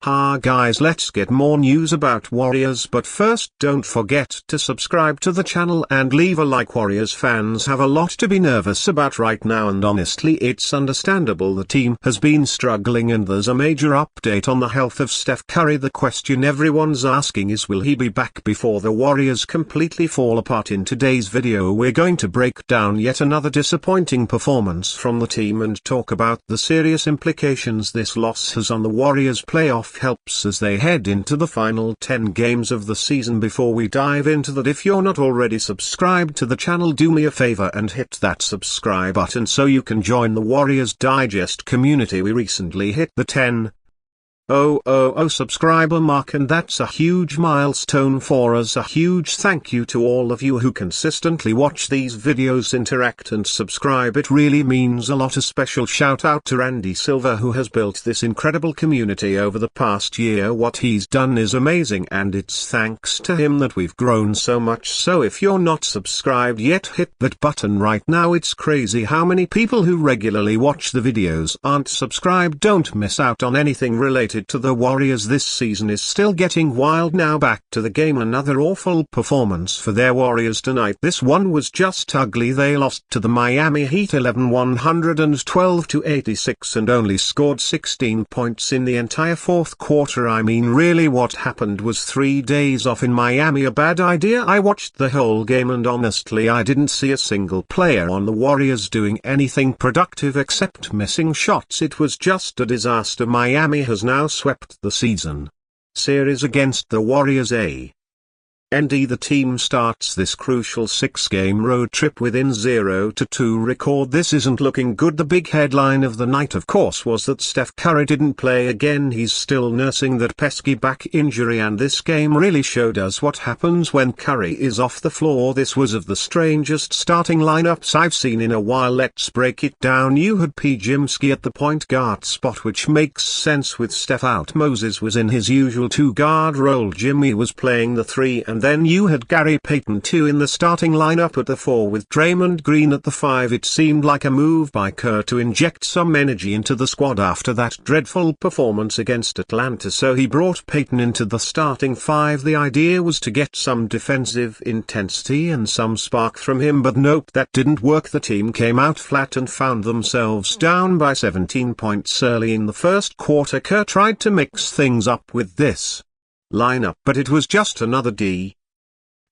Guys, let's get more news about Warriors, but first don't forget to subscribe to the channel and leave a like. Warriors fans have a lot to be nervous about right now, and honestly it's understandable. The team has been struggling and there's a major update on the health of Steph Curry. The question everyone's asking is, will he be back before the Warriors completely fall apart? In today's video we're going to break down yet another disappointing performance from the team and talk about the serious implications this loss has on the Warriors' playoff helps as they head into the final 10 games of the season. Before we dive into that, if you're not already subscribed to the channel, do me a favor and hit that subscribe button so you can join the Warriors Digest community. We recently hit the 10,000 subscriber mark, and that's a huge milestone for us. A huge thank you to all of you who consistently watch these videos, interact and subscribe. It really means a lot. A special shout out to Randy Silver, who has built this incredible community over the past year. What he's done is amazing, and it's thanks to him that we've grown so much. So if you're not subscribed yet, hit that button right now. It's crazy how many people who regularly watch the videos aren't subscribed. Don't miss out on anything related to the Warriors. This season is still getting wild. Now back to the game. Another awful performance for their Warriors tonight. This one was just ugly. They lost to the Miami Heat 112-86 and only scored 16 points in the entire fourth quarter. I mean, really, what happened? Was 3 days off in Miami a bad idea? I watched the whole game and honestly I didn't see a single player on the Warriors doing anything productive except missing shots. It was just a disaster. Miami has now swept the season series against the Warriors. The team starts this crucial 6-game road trip within 0-2 record. This isn't looking good. The big headline of the night, of course, was that Steph Curry didn't play again. He's still nursing that pesky back injury, and this game really showed us what happens when Curry is off the floor. This was of the strangest starting lineups I've seen in a while. Let's break it down. You had Jimski at the point guard spot, which makes sense with Steph out. Moses was in his usual 2-guard role. Jimmy was playing the 3, and then you had Gary Payton 2 in the starting lineup at the 4 with Draymond Green at the 5. It seemed like a move by Kerr to inject some energy into the squad after that dreadful performance against Atlanta, so he brought Payton into the starting 5. The idea was to get some defensive intensity and some spark from him, but nope, that didn't work. The team came out flat and found themselves down by 17 points early in the first quarter. Kerr tried to mix things up with this lineup, but it was just another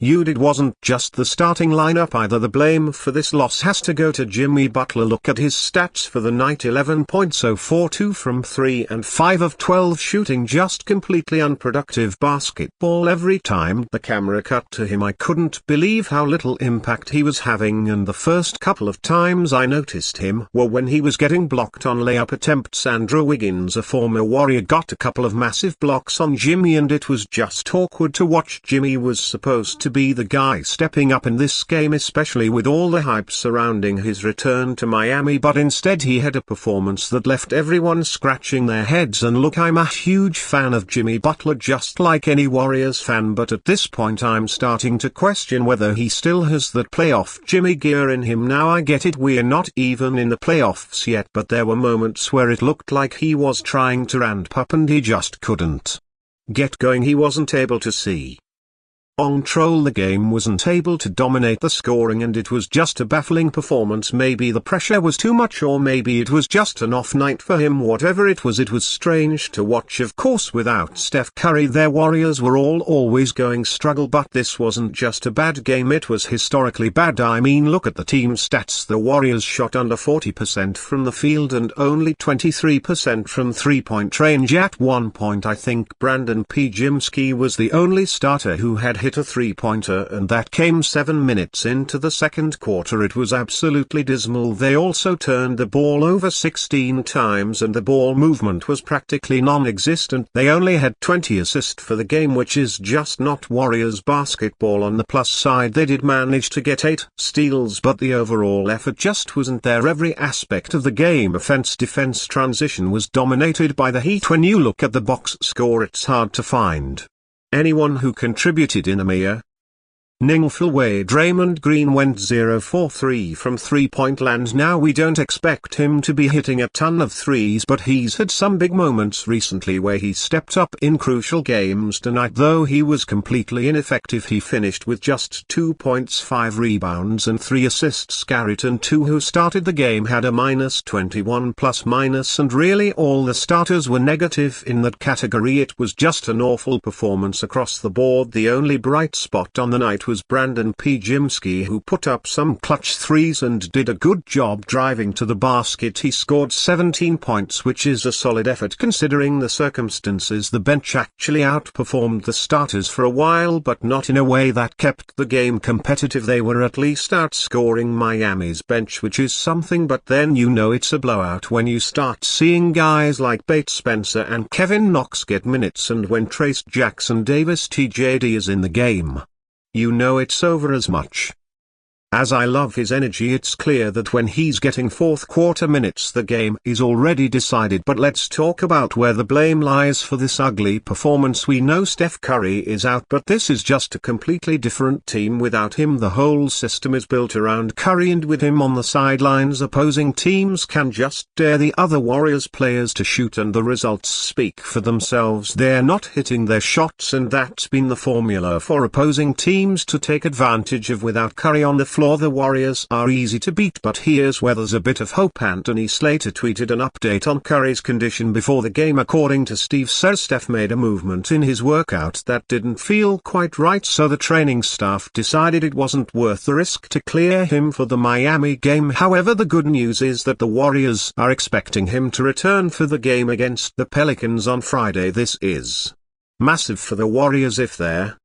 It wasn't just the starting lineup either. The blame for this loss has to go to Jimmy Butler. Look at his stats for the night: 11 points, 4-2 from 3 and 5 of 12 shooting. Just completely unproductive basketball. Every time the camera cut to him I couldn't believe how little impact he was having, and the first couple of times I noticed him were when he was getting blocked on layup attempts. Andrew Wiggins, a former Warrior, got a couple of massive blocks on Jimmy, and it was just awkward to watch. Jimmy was supposed to be the guy stepping up in this game, especially with all the hype surrounding his return to Miami, but instead he had a performance that left everyone scratching their heads. And look, I'm a huge fan of Jimmy Butler, just like any Warriors fan, but at this point I'm starting to question whether he still has that playoff Jimmy gear in him. Now I get it, we're not even in the playoffs yet, but there were moments where it looked like he was trying to ramp up and he just couldn't get going. He wasn't able to see control the game, wasn't able to dominate the scoring, and it was just a baffling performance. Maybe the pressure was too much, or maybe it was just an off night for him. Whatever it was strange to watch. Of course, without Steph Curry their Warriors were always going struggle, but this wasn't just a bad game, it was historically bad. I mean, look at the team stats. The Warriors shot under 40% from the field and only 23% from three-point range. At one point I think Brandon Jimski was the only starter who had hit a three-pointer, and that came 7 minutes into the second quarter. It was absolutely dismal. They also turned the ball over 16 times and the ball movement was practically non-existent. They only had 20 assists for the game, which is just not Warriors basketball. On the plus side, they did manage to get 8 steals, but the overall effort just wasn't there. Every aspect of the game, offense, defense, transition, was dominated by the Heat. When you look at the box score, it's hard to find anyone who contributed in a mere Ningful Wade Draymond Green went 0 for 3 from three-point land. Now we don't expect him to be hitting a ton of threes, but he's had some big moments recently where he stepped up in crucial games. Tonight though he was completely ineffective. He finished with just 2 points, 5 rebounds and 3 assists. Garrett 2, who started the game, had a -21 ± and really all the starters were negative in that category. It was just an awful performance across the board. The only bright spot on the night was Brandon Pijimski, who put up some clutch threes and did a good job driving to the basket. He scored 17 points, which is a solid effort considering the circumstances. The bench actually outperformed the starters for a while, but not in a way that kept the game competitive. They were at least outscoring Miami's bench, which is something, but then you know it's a blowout when you start seeing guys like Bates Spencer and Kevin Knox get minutes, and when Trace Jackson Davis TJD is in the game, you know it's over. As much as I love his energy, it's clear that when he's getting fourth quarter minutes the game is already decided. But let's talk about where the blame lies for this ugly performance. We know Steph Curry is out, but this is just a completely different team without him. The whole system is built around Curry, and with him on the sidelines opposing teams can just dare the other Warriors players to shoot, and the results speak for themselves. They're not hitting their shots, and that's been the formula for opposing teams to take advantage of. Without Curry on the floor, the Warriors are easy to beat. But here's where there's a bit of hope. Anthony Slater tweeted an update on Curry's condition before the game. According to Steve, says Steph made a movement in his workout that didn't feel quite right, so the training staff decided it wasn't worth the risk to clear him for the Miami game. However, the good news is that the Warriors are expecting him to return for the game against the Pelicans on Friday. This is massive for the Warriors. If they're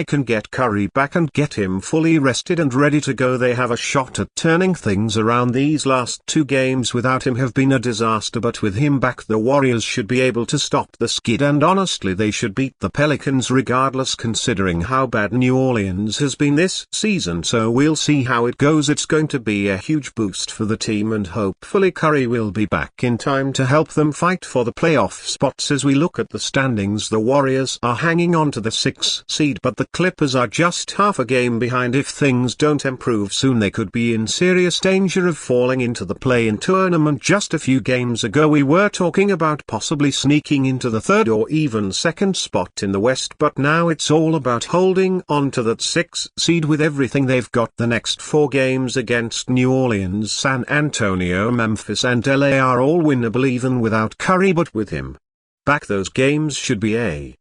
can get Curry back and get him fully rested and ready to go, they have a shot at turning things around. These last 2 games without him have been a disaster, but with him back the Warriors should be able to stop the skid, and honestly they should beat the Pelicans regardless, considering how bad New Orleans has been this season. So we'll see how it goes. It's going to be a huge boost for the team, and hopefully Curry will be back in time to help them fight for the playoff spots. As we look at the standings, the Warriors are hanging on to the 6th seed, but the Clippers are just half a game behind. If things don't improve soon, they could be in serious danger of falling into the play-in tournament. Just a few games ago we were talking about possibly sneaking into the 3rd or even 2nd spot in the West, but now it's all about holding on to that 6th seed with everything they've got. The next 4 games against New Orleans, San Antonio, Memphis and LA are all winnable even without Curry, but with him back those games should be a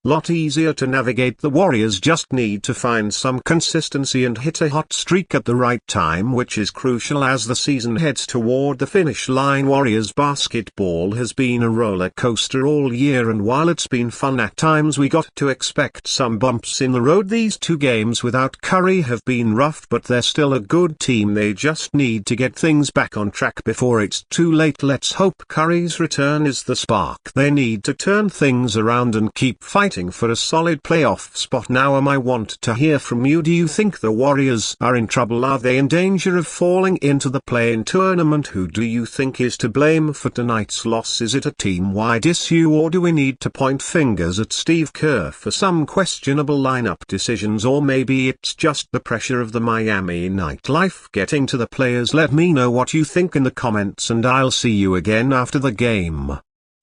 lot easier to navigate. The Warriors just need to find some consistency and hit a hot streak at the right time, which is crucial as the season heads toward the finish line. Warriors basketball has been a roller coaster all year, and while it's been fun at times, we got to expect some bumps in the road. These 2 games without Curry have been rough, but they're still a good team. They just need to get things back on track before it's too late. Let's hope Curry's return is the spark they need to turn things around and keep fighting for a solid playoff spot. Now I want to hear from you. Do you think the Warriors are in trouble? Are they in danger of falling into the play-in tournament? Who do you think is to blame for tonight's loss? Is it a team-wide issue, or do we need to point fingers at Steve Kerr for some questionable lineup decisions? Or maybe it's just the pressure of the Miami nightlife getting to the players? Let me know what you think in the comments, and I'll see you again after the game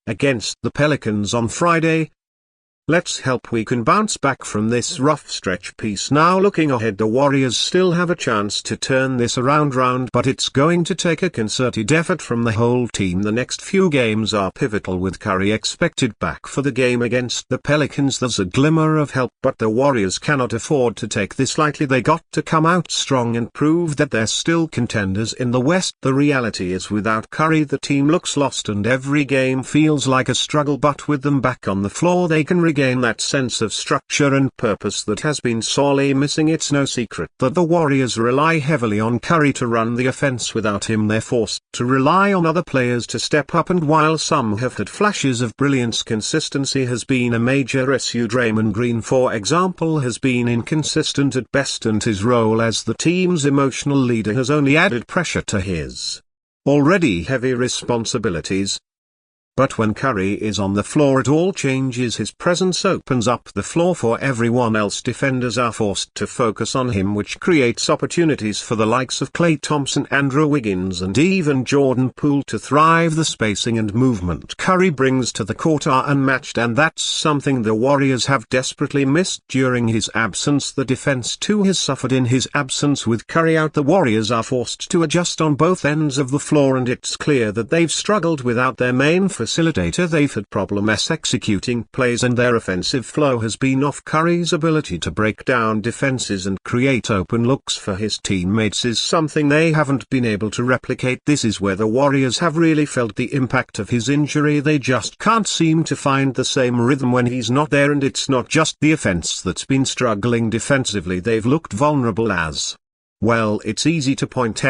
against the Pelicans on Friday. Let's hope we can bounce back from this rough stretch. Peace. Now looking ahead, the Warriors still have a chance to turn this around, but it's going to take a concerted effort from the whole team. The next few games are pivotal with Curry expected back for the game against the Pelicans. There's a glimmer of help, but the Warriors cannot afford to take this lightly. They got to come out strong and prove that they're still contenders in the West. The reality is without Curry the team looks lost and every game feels like a struggle, but with them back on the floor they can regain that sense of structure and purpose that has been sorely missing. It's no secret that the Warriors rely heavily on Curry to run the offense. Without him they're forced to rely on other players to step up, and while some have had flashes of brilliance, consistency has been a major issue. Draymond Green, for example, has been inconsistent at best, and his role as the team's emotional leader has only added pressure to his already heavy responsibilities. But when Curry is on the floor it all changes. His presence opens up the floor for everyone else. Defenders are forced to focus on him, which creates opportunities for the likes of Klay Thompson, Andrew Wiggins and even Jordan Poole to thrive. The spacing and movement Curry brings to the court are unmatched, and that's something the Warriors have desperately missed during his absence. The defense too has suffered in his absence. With Curry out, the Warriors are forced to adjust on both ends of the floor, and it's clear that they've struggled without their main facilitator. They've had problems executing plays, and their offensive flow has been off. Curry's ability to break down defenses and create open looks for his teammates is something they haven't been able to replicate. This is where the Warriors have really felt the impact of his injury. They just can't seem to find the same rhythm when he's not there, and it's not just the offense that's been struggling defensively. They've looked vulnerable as well. It's easy to point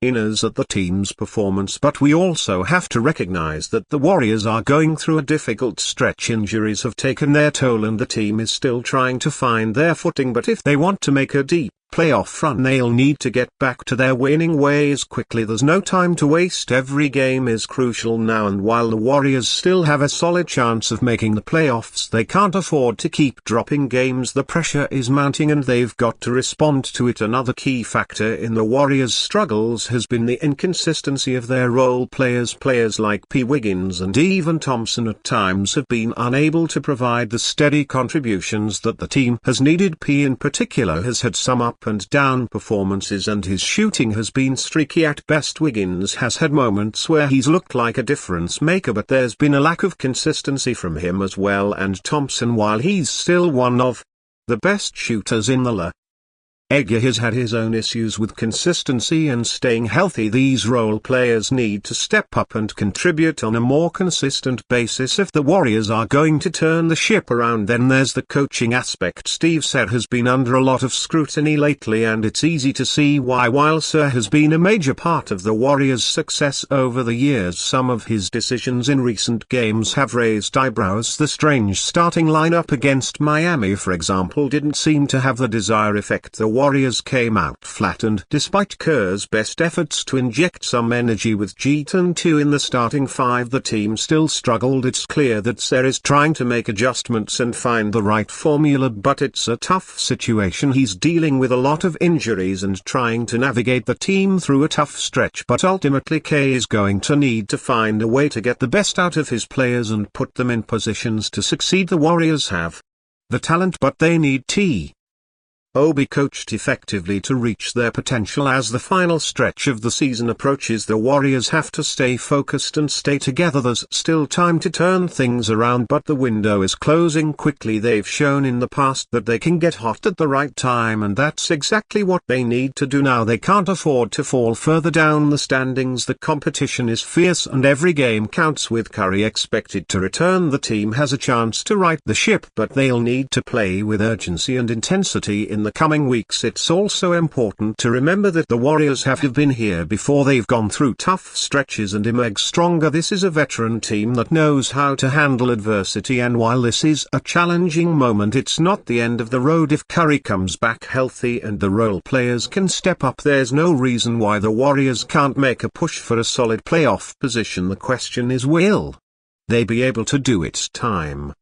fingers at the team's performance, but we also have to recognize that the Warriors are going through a difficult stretch. Injuries have taken their toll and the team is still trying to find their footing, but if they want to make a deep playoff run, they'll need to get back to their winning ways quickly. There's no time to waste. Every game is crucial now, and while the Warriors still have a solid chance of making the playoffs, they can't afford to keep dropping games. The pressure is mounting and they've got to respond to it. Another key factor in the Warriors' struggles has been the inconsistency of their role players. Players like P. Wiggins and even Thompson at times have been unable to provide the steady contributions that the team has needed. P in particular has had some up and down performances, and his shooting has been streaky at best. Wiggins has had moments where he's looked like a difference maker, but there's been a lack of consistency from him as well. And Thompson, while he's still one of the best shooters in the league, has had his own issues with consistency and staying healthy. These role players need to step up and contribute on a more consistent basis if the Warriors are going to turn the ship around. Then there's the coaching aspect. Steve Kerr has been under a lot of scrutiny lately, and it's easy to see why. While Kerr has been a major part of the Warriors' success over the years, some of his decisions in recent games have raised eyebrows. The strange starting lineup against Miami, for example, didn't seem to have the desired effect. The Warriors came out flat, and despite Kerr's best efforts to inject some energy with Quinten Post in the starting five, the team still struggled. It's clear that Kerr is trying to make adjustments and find the right formula, but it's a tough situation. He's dealing with a lot of injuries and trying to navigate the team through a tough stretch, but ultimately K is going to need to find a way to get the best out of his players and put them in positions to succeed. The Warriors have the talent, but they need to be coached effectively to reach their potential. As the final stretch of the season approaches, the Warriors have to stay focused and stay together. There's still time to turn things around, but the window is closing quickly. They've shown in the past that they can get hot at the right time, and that's exactly what they need to do now. They can't afford to fall further down the standings. The competition is fierce and every game counts. With Curry expected to return, the team has a chance to right the ship, but they'll need to play with urgency and intensity in the coming weeks. It's also important to remember that the Warriors have been here before. They've gone through tough stretches and emerged stronger. This is a veteran team that knows how to handle adversity, and while this is a challenging moment, it's not the end of the road. If Curry comes back healthy and the role players can step up, there's no reason why the Warriors can't make a push for a solid playoff position. The question is, will they be able to do it? Time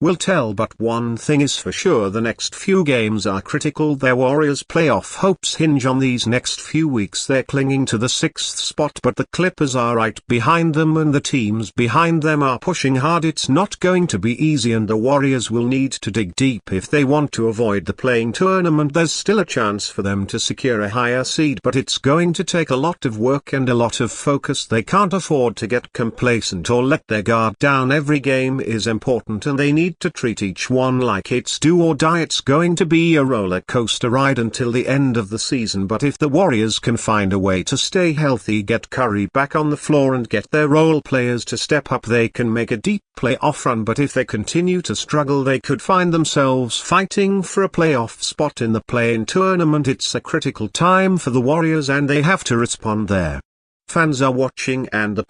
will tell, but one thing is for sure: the next few games are critical. Their Warriors' playoff hopes hinge on these next few weeks. They're clinging to the 6th spot, but the Clippers are right behind them and the teams behind them are pushing hard. It's not going to be easy, and the Warriors will need to dig deep if they want to avoid the play-in tournament. There's still a chance for them to secure a higher seed, but it's going to take a lot of work and a lot of focus. They can't afford to get complacent or let their guard down. Every game is important and they need to treat each one like it's do or die. It's going to be a roller coaster ride until the end of the season, but if the Warriors can find a way to stay healthy, get Curry back on the floor and get their role players to step up, they can make a deep playoff run. But if they continue to struggle, they could find themselves fighting for a playoff spot in the play-in tournament. It's a critical time for the Warriors and they have to respond. Their fans are watching and the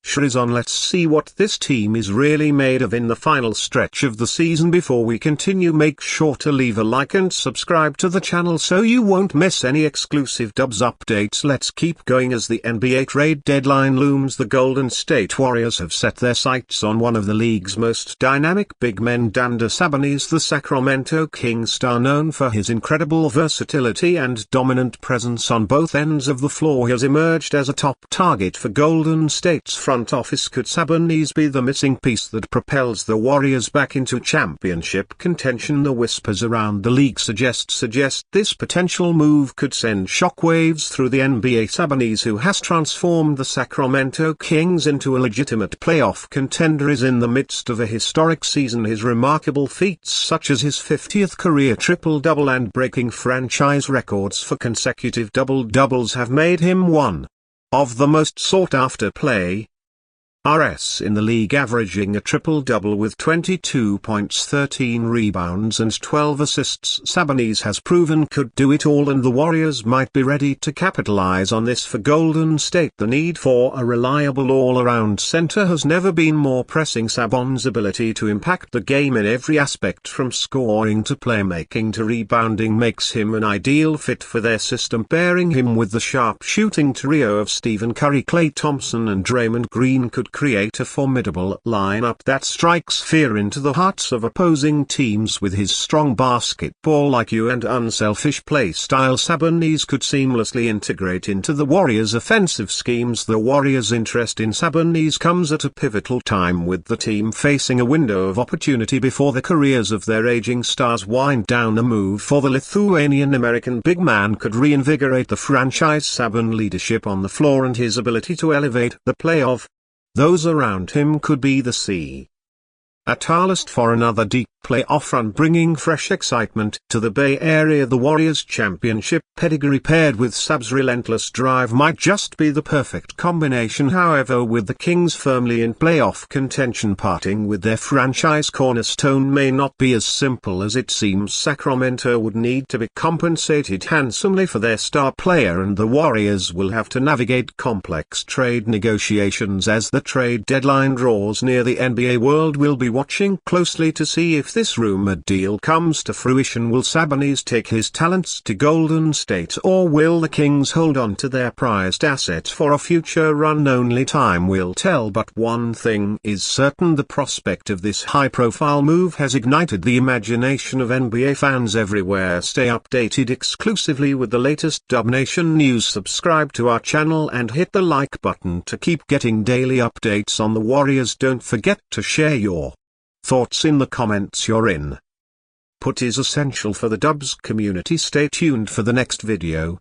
Sure is on. Let's see what this team is really made of in the final stretch of the season. Before we continue, make sure to leave a like and subscribe to the channel so you won't miss any exclusive Dubs updates. Let's keep going as the NBA trade deadline looms. The Golden State Warriors have set their sights on one of the league's most dynamic big men, Domantas Sabonis. The Sacramento Kings star, known for his incredible versatility and dominant presence on both ends of the floor, has emerged as a top target for Golden State's front office. Could Sabonis be the missing piece that propels the Warriors back into championship contention? The whispers around the league suggest this potential move could send shockwaves through the NBA. Sabonis, who has transformed the Sacramento Kings into a legitimate playoff contender, is in the midst of a historic season. His remarkable feats, such as his 50th career triple-double and breaking franchise records for consecutive double-doubles, have made him one of the most sought-after players in the league, averaging a triple-double with 22 points, 13 rebounds and 12 assists. Sabonis has proven could do it all, and the Warriors might be ready to capitalize on this. For Golden State, the need for a reliable all-around center has never been more pressing. Sabonis' ability to impact the game in every aspect, from scoring to playmaking to rebounding, makes him an ideal fit for their system. Pairing him with the sharp-shooting trio of Stephen Curry, Klay Thompson and Draymond Green could create a formidable lineup that strikes fear into the hearts of opposing teams. With his strong basketball IQ and unselfish play style, Sabonis could seamlessly integrate into the Warriors' offensive schemes. The Warriors' interest in Sabonis comes at a pivotal time, with the team facing a window of opportunity before the careers of their aging stars wind down. A move for the Lithuanian-American big man could reinvigorate the franchise. Sabonis' leadership on the floor and his ability to elevate the play of those around him could be the catalyst for another deep playoff run, bringing fresh excitement to the Bay Area. The Warriors' championship pedigree paired with Sab's relentless drive might just be the perfect combination. However, with the Kings firmly in playoff contention, parting with their franchise cornerstone may not be as simple as it seems. Sacramento would need to be compensated handsomely for their star player, and the Warriors will have to navigate complex trade negotiations as the trade deadline draws near. The NBA world will be watching closely to see if this rumored deal comes to fruition. Will Sabonis take his talents to Golden State, or will the Kings hold on to their prized asset for a future run? Only time will tell, but one thing is certain: the prospect of this high-profile move has ignited the imagination of NBA fans everywhere. Stay updated exclusively with the latest Dub Nation news. Subscribe to our channel and hit the like button to keep getting daily updates on the Warriors. Don't forget to share your thoughts in the comments. Your input is essential for the Dubs community. Stay tuned for the next video.